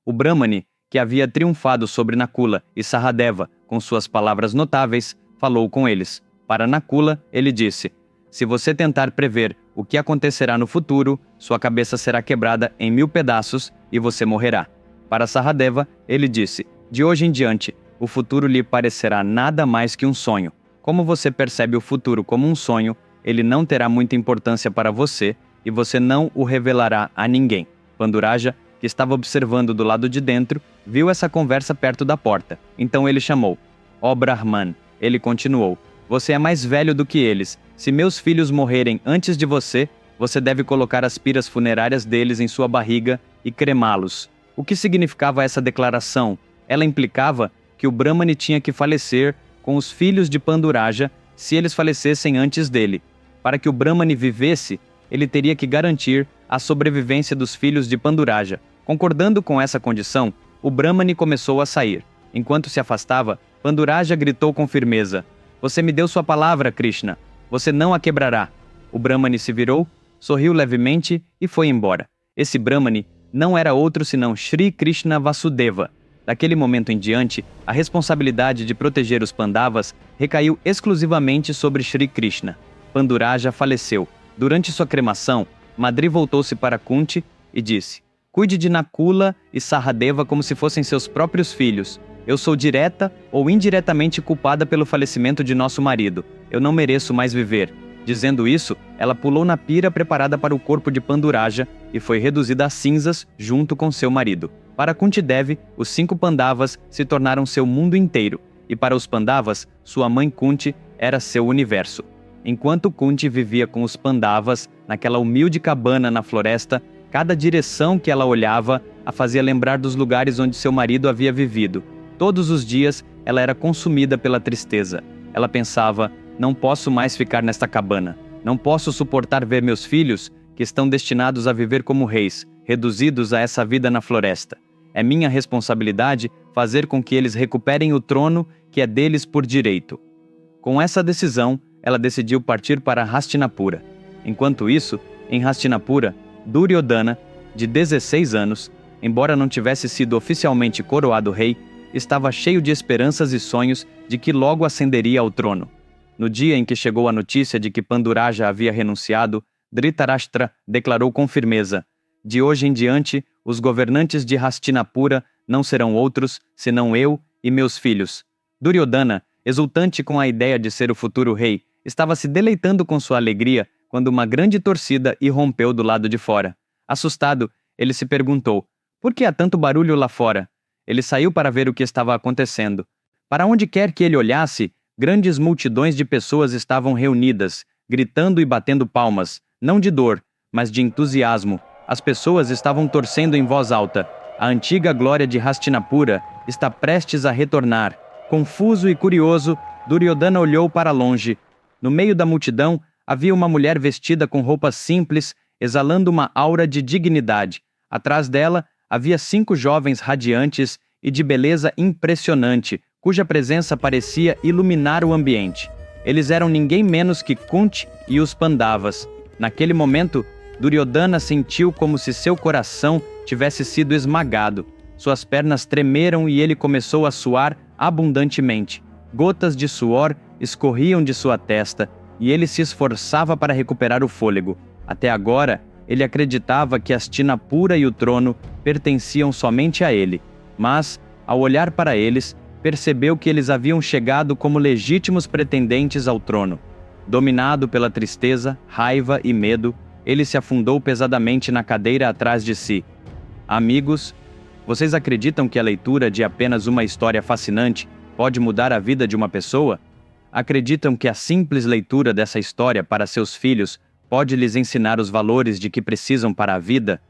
O Brahmani, que havia triunfado sobre Nakula e Sahadeva com suas palavras notáveis, falou com eles. Para Nakula, ele disse: se você tentar prever o que acontecerá no futuro, sua cabeça será quebrada em 1000 pedaços e você morrerá. Para Sahadeva, ele disse: de hoje em diante, o futuro lhe parecerá nada mais que um sonho. Como você percebe o futuro como um sonho, ele não terá muita importância para você e você não o revelará a ninguém. Panduraja, que estava observando do lado de dentro, viu essa conversa perto da porta. Então ele chamou: ó Brahman. Ele continuou: você é mais velho do que eles. Se meus filhos morrerem antes de você, você deve colocar as piras funerárias deles em sua barriga e cremá-los. O que significava essa declaração? Ela implicava que o Brahmani tinha que falecer com os filhos de Panduraja se eles falecessem antes dele. Para que o Brahmani vivesse, ele teria que garantir a sobrevivência dos filhos de Panduraja. Concordando com essa condição, o Brahmani começou a sair. Enquanto se afastava, Panduraja gritou com firmeza: você me deu sua palavra, Krishna. Você não a quebrará. O Brahmani se virou, sorriu levemente e foi embora. Esse Brahmani não era outro senão Shri Krishna Vasudeva. Daquele momento em diante, a responsabilidade de proteger os Pandavas recaiu exclusivamente sobre Shri Krishna. Panduraja faleceu. Durante sua cremação, Madri voltou-se para Kunti e disse: cuide de Nakula e Sahadeva como se fossem seus próprios filhos. Eu sou direta ou indiretamente culpada pelo falecimento de nosso marido. Eu não mereço mais viver. Dizendo isso, ela pulou na pira preparada para o corpo de Panduraja e foi reduzida a cinzas junto com seu marido. Para Kuntidevi, os 5 Pandavas se tornaram seu mundo inteiro, e para os Pandavas, sua mãe Kunti era seu universo. Enquanto Kunti vivia com os Pandavas, naquela humilde cabana na floresta, cada direção que ela olhava a fazia lembrar dos lugares onde seu marido havia vivido. Todos os dias, ela era consumida pela tristeza. Ela pensava: não posso mais ficar nesta cabana. Não posso suportar ver meus filhos, que estão destinados a viver como reis, reduzidos a essa vida na floresta. É minha responsabilidade fazer com que eles recuperem o trono que é deles por direito. Com essa decisão, ela decidiu partir para Hastinapura. Enquanto isso, em Hastinapura, Duryodhana, de 16 anos, embora não tivesse sido oficialmente coroado rei, estava cheio de esperanças e sonhos de que logo ascenderia ao trono. No dia em que chegou a notícia de que Panduraja havia renunciado, Dhritarashtra declarou com firmeza: de hoje em diante, os governantes de Hastinapura não serão outros, senão eu e meus filhos. Duryodhana, exultante com a ideia de ser o futuro rei, estava se deleitando com sua alegria quando uma grande torcida irrompeu do lado de fora. Assustado, ele se perguntou: por que há tanto barulho lá fora? Ele saiu para ver o que estava acontecendo. Para onde quer que ele olhasse, grandes multidões de pessoas estavam reunidas, gritando e batendo palmas, não de dor, mas de entusiasmo. As pessoas estavam torcendo em voz alta: a antiga glória de Hastinapura está prestes a retornar. Confuso e curioso, Duryodhana olhou para longe. No meio da multidão, havia uma mulher vestida com roupas simples, exalando uma aura de dignidade. Atrás dela, havia 5 jovens radiantes e de beleza impressionante, cuja presença parecia iluminar o ambiente. Eles eram ninguém menos que Kunti e os Pandavas. Naquele momento, Duryodhana sentiu como se seu coração tivesse sido esmagado. Suas pernas tremeram e ele começou a suar abundantemente. Gotas de suor escorriam de sua testa e ele se esforçava para recuperar o fôlego. Até agora, ele acreditava que Hastinapura e o trono pertenciam somente a ele. Mas, ao olhar para eles, percebeu que eles haviam chegado como legítimos pretendentes ao trono. Dominado pela tristeza, raiva e medo, ele se afundou pesadamente na cadeira atrás de si. Amigos, vocês acreditam que a leitura de apenas uma história fascinante pode mudar a vida de uma pessoa? Acreditam que a simples leitura dessa história para seus filhos pode lhes ensinar os valores de que precisam para a vida?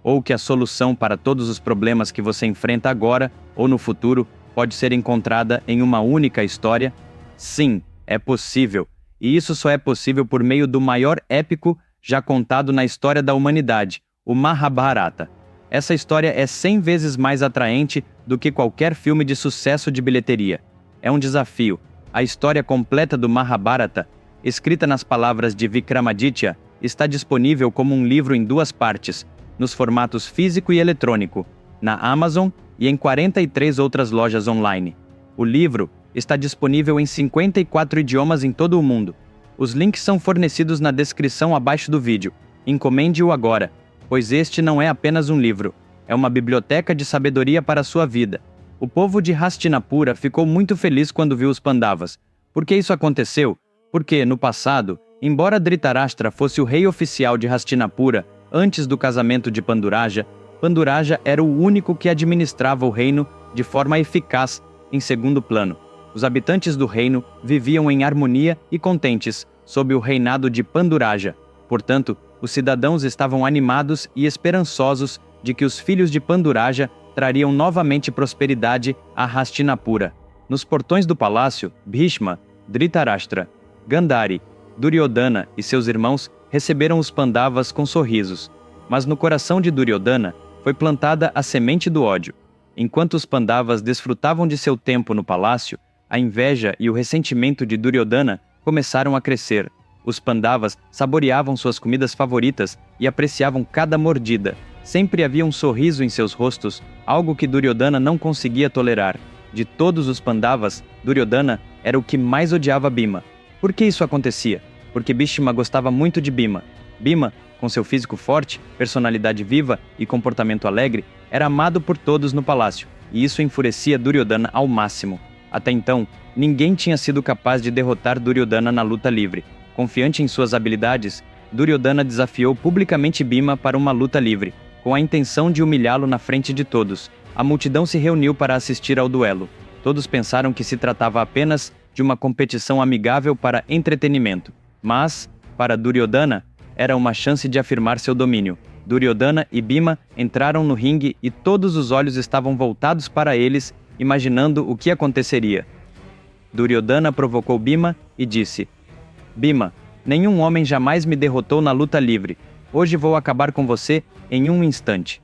Ou que a solução para todos os problemas que você enfrenta agora ou no futuro pode ser encontrada em uma única história? Sim, é possível. E isso só é possível por meio do maior épico já contado na história da humanidade, o Mahabharata. Essa história é 100 vezes mais atraente do que qualquer filme de sucesso de bilheteria. É um desafio. A história completa do Mahabharata, escrita nas palavras de Vikramaditya, está disponível como um livro em 2 partes, nos formatos físico e eletrônico. na Amazon e em 43 outras lojas online. O livro está disponível em 54 idiomas em todo o mundo. Os links são fornecidos na descrição abaixo do vídeo. Encomende-o agora, pois este não é apenas um livro, é uma biblioteca de sabedoria para a sua vida. O povo de Hastinapura ficou muito feliz quando viu os Pandavas. Por que isso aconteceu? Porque, no passado, embora Dhritarashtra fosse o rei oficial de Hastinapura antes do casamento de Panduraja, Panduraja era o único que administrava o reino de forma eficaz em segundo plano. Os habitantes do reino viviam em harmonia e contentes sob o reinado de Panduraja. Portanto, os cidadãos estavam animados e esperançosos de que os filhos de Panduraja trariam novamente prosperidade a Hastinapura. Nos portões do palácio, Bhishma, Dhritarashtra, Gandhari, Duryodhana e seus irmãos receberam os Pandavas com sorrisos. Mas no coração de Duryodhana foi plantada a semente do ódio. Enquanto os Pandavas desfrutavam de seu tempo no palácio, a inveja e o ressentimento de Duryodhana começaram a crescer. Os Pandavas saboreavam suas comidas favoritas e apreciavam cada mordida. Sempre havia um sorriso em seus rostos, algo que Duryodhana não conseguia tolerar. De todos os Pandavas, Duryodhana era o que mais odiava Bhima. Por que isso acontecia? Porque Bhishma gostava muito de Bhima. Bhima, com seu físico forte, personalidade viva e comportamento alegre, era amado por todos no palácio, e isso enfurecia Duryodhana ao máximo. Até então, ninguém tinha sido capaz de derrotar Duryodhana na luta livre. Confiante em suas habilidades, Duryodhana desafiou publicamente Bhima para uma luta livre, com a intenção de humilhá-lo na frente de todos. A multidão se reuniu para assistir ao duelo. Todos pensaram que se tratava apenas de uma competição amigável para entretenimento. Mas, para Duryodhana, era uma chance de afirmar seu domínio. Duryodhana e Bhima entraram no ringue e todos os olhos estavam voltados para eles, imaginando o que aconteceria. Duryodhana provocou Bhima e disse: Bhima, nenhum homem jamais me derrotou na luta livre. Hoje vou acabar com você em um instante.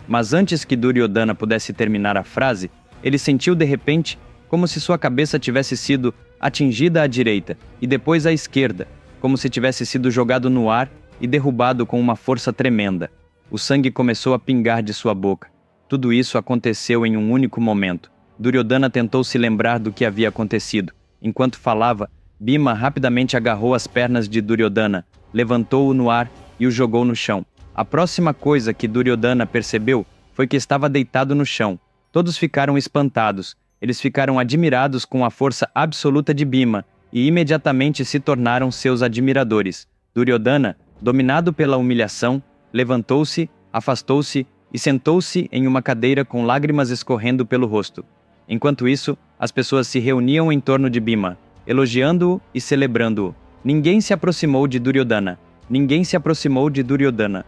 Mas antes que Duryodhana pudesse terminar a frase, ele sentiu de repente como se sua cabeça tivesse sido atingida à direita e depois à esquerda, como se tivesse sido jogado no ar e derrubado com uma força tremenda. O sangue começou a pingar de sua boca. Tudo isso aconteceu em um único momento. Duryodhana tentou se lembrar do que havia acontecido. Enquanto falava, Bhima rapidamente agarrou as pernas de Duryodhana, levantou-o no ar e o jogou no chão. A próxima coisa que Duryodhana percebeu foi que estava deitado no chão. Todos ficaram espantados. Eles ficaram admirados com a força absoluta de Bhima e imediatamente se tornaram seus admiradores. Duryodhana, dominado pela humilhação, levantou-se, afastou-se e sentou-se em uma cadeira com lágrimas escorrendo pelo rosto. Enquanto isso, as pessoas se reuniam em torno de Bhima, elogiando-o e celebrando-o. Ninguém se aproximou de Duryodhana. Ninguém se aproximou de Duryodhana.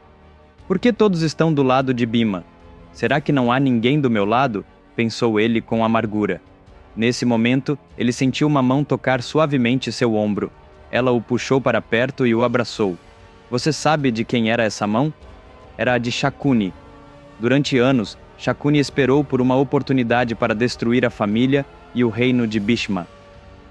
Por que todos estão do lado de Bhima? Será que não há ninguém do meu lado? Pensou ele com amargura. Nesse momento, ele sentiu uma mão tocar suavemente seu ombro. Ela o puxou para perto e o abraçou. Você sabe de quem era essa mão? Era a de Shakuni. Durante anos, Shakuni esperou por uma oportunidade para destruir a família e o reino de Bhishma.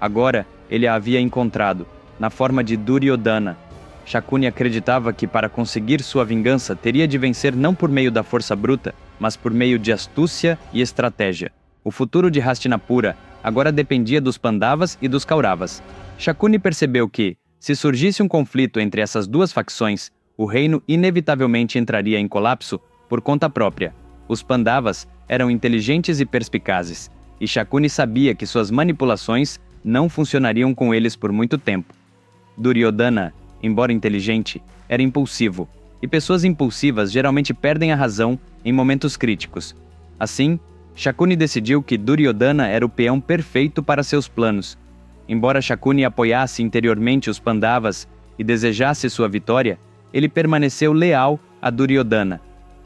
Agora, ele a havia encontrado, na forma de Duryodhana. Shakuni acreditava que para conseguir sua vingança teria de vencer não por meio da força bruta, mas por meio de astúcia e estratégia. O futuro de Hastinapura agora dependia dos Pandavas e dos Kauravas. Shakuni percebeu que, se surgisse um conflito entre essas duas facções, o reino inevitavelmente entraria em colapso por conta própria. Os Pandavas eram inteligentes e perspicazes, e Shakuni sabia que suas manipulações não funcionariam com eles por muito tempo. Duryodhana, embora inteligente, era impulsivo, e pessoas impulsivas geralmente perdem a razão em momentos críticos. Assim, Shakuni decidiu que Duryodhana era o peão perfeito para seus planos. Embora Shakuni apoiasse interiormente os Pandavas e desejasse sua vitória, ele permaneceu leal a Duryodhana.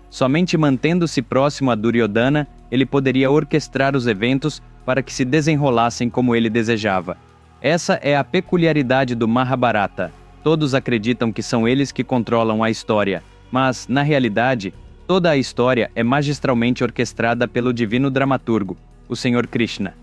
Somente mantendo-se próximo a Duryodhana, ele poderia orquestrar os eventos para que se desenrolassem como ele desejava. Essa é a peculiaridade do Mahabharata. Todos acreditam que são eles que controlam a história, mas, na realidade, toda a história é magistralmente orquestrada pelo divino dramaturgo, o Senhor Krishna.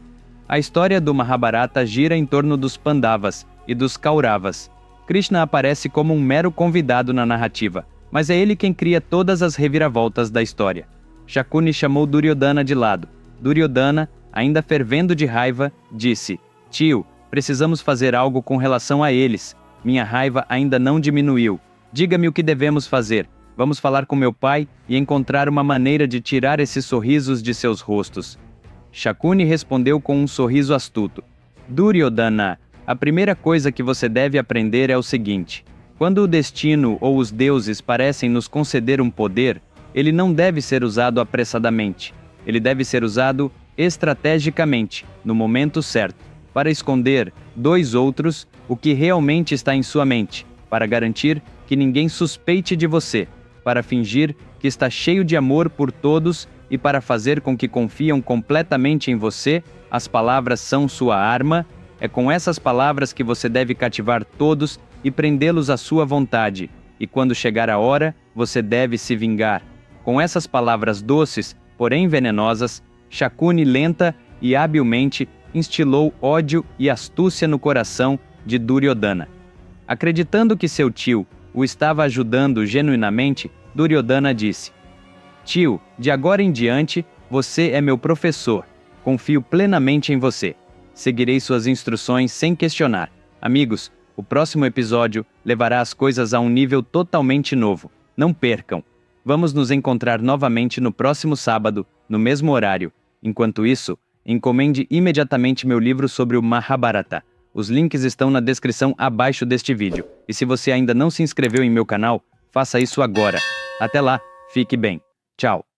A história do Mahabharata gira em torno dos Pandavas e dos Kauravas. Krishna aparece como um mero convidado na narrativa, mas é ele quem cria todas as reviravoltas da história. Shakuni chamou Duryodhana de lado. Duryodhana, ainda fervendo de raiva, disse: Tio, precisamos fazer algo com relação a eles. Minha raiva ainda não diminuiu. Diga-me o que devemos fazer. Vamos falar com meu pai e encontrar uma maneira de tirar esses sorrisos de seus rostos. Shakuni respondeu com um sorriso astuto. Duryodhana, a primeira coisa que você deve aprender é o seguinte: quando o destino ou os deuses parecem nos conceder um poder, ele não deve ser usado apressadamente. Ele deve ser usado estrategicamente, no momento certo, para esconder dois outros o que realmente está em sua mente, para garantir que ninguém suspeite de você, para fingir que está cheio de amor por todos e para fazer com que confiam completamente em você. As palavras são sua arma. É com essas palavras que você deve cativar todos e prendê-los à sua vontade. E quando chegar a hora, você deve se vingar. Com essas palavras doces, porém venenosas, Shakuni lenta e habilmente instilou ódio e astúcia no coração de Duryodhana. Acreditando que seu tio o estava ajudando genuinamente, Duryodhana disse: Tio, de agora em diante, você é meu professor. Confio plenamente em você. Seguirei suas instruções sem questionar. Amigos, o próximo episódio levará as coisas a um nível totalmente novo. Não percam! Vamos nos encontrar novamente no próximo sábado, no mesmo horário. Enquanto isso, encomende imediatamente meu livro sobre o Mahabharata. Os links estão na descrição abaixo deste vídeo. E se você ainda não se inscreveu em meu canal, faça isso agora. Até lá, fique bem. Tchau.